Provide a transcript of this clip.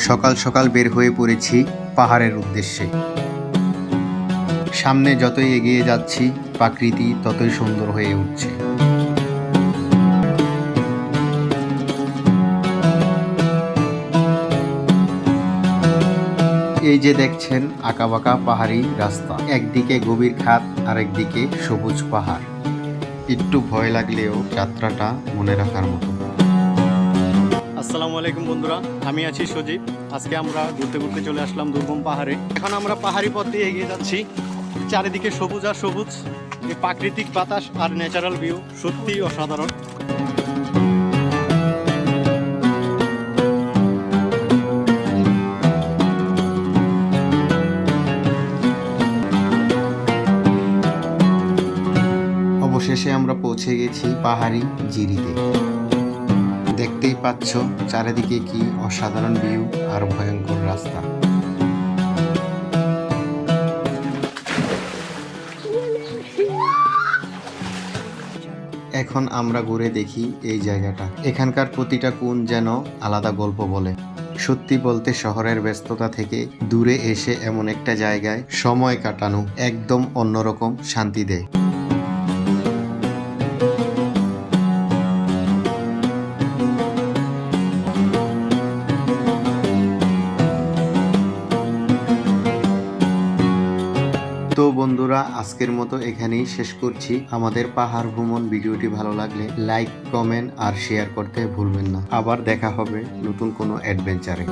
সকাল সকাল বের হয়ে পড়েছি পাহাড়ের উদ্দেশ্যে। সামনে যতই এগিয়ে যাচ্ছি প্রকৃতি ততই সুন্দর হয়ে উঠছে। এই যে দেখছেন আঁকাবাঁকা পাহাড়ি রাস্তা, একদিকে গভীর খাদ আর একদিকে সবুজ পাহাড়। একটু ভয় লাগলেও যাত্রাটা মনে রাখার মতো। আসসালামু আলাইকুম বন্ধুরা, আমি আছি সজীব। আজকে আমরা ঘুরতে ঘুরতে চলে আসলাম দুর্গম পাহাড়ে। এখন আমরা পাহাড়ি পথ দিয়ে এগিয়ে যাচ্ছি। চারিদিকে সবুজ আর সবুজ, এই প্রাকৃতিক বাতাস আর ন্যাচারাল ভিউ সত্যিই অসাধারণ। অবশেষে আমরা পৌঁছে গেছি পাহাড়ি জিরিতে। দেখতেই পাচ্ছ চারিদিকে কি অসাধারণ ভিউ আর ভয়ঙ্কর রাস্তা। এখন আমরা ঘুরে দেখি এই জায়গাটা। এখানকার প্রতিটা কোণ যেন আলাদা গল্প বলে। সত্যি বলতে শহরের ব্যস্ততা থেকে দূরে এসে এমন একটা জায়গায় সময় কাটানো একদম অন্যরকম শান্তি দেয়। তো বন্ধুরা, আজকের মতো এখানেই শেষ করছি। আমাদের পাহাড় ভ্রমণ ভিডিওটি ভালো লাগলে লাইক, কমেন্ট আর শেয়ার করতে ভুলবেন না। আবার দেখা হবে নতুন কোনো অ্যাডভেঞ্চারে।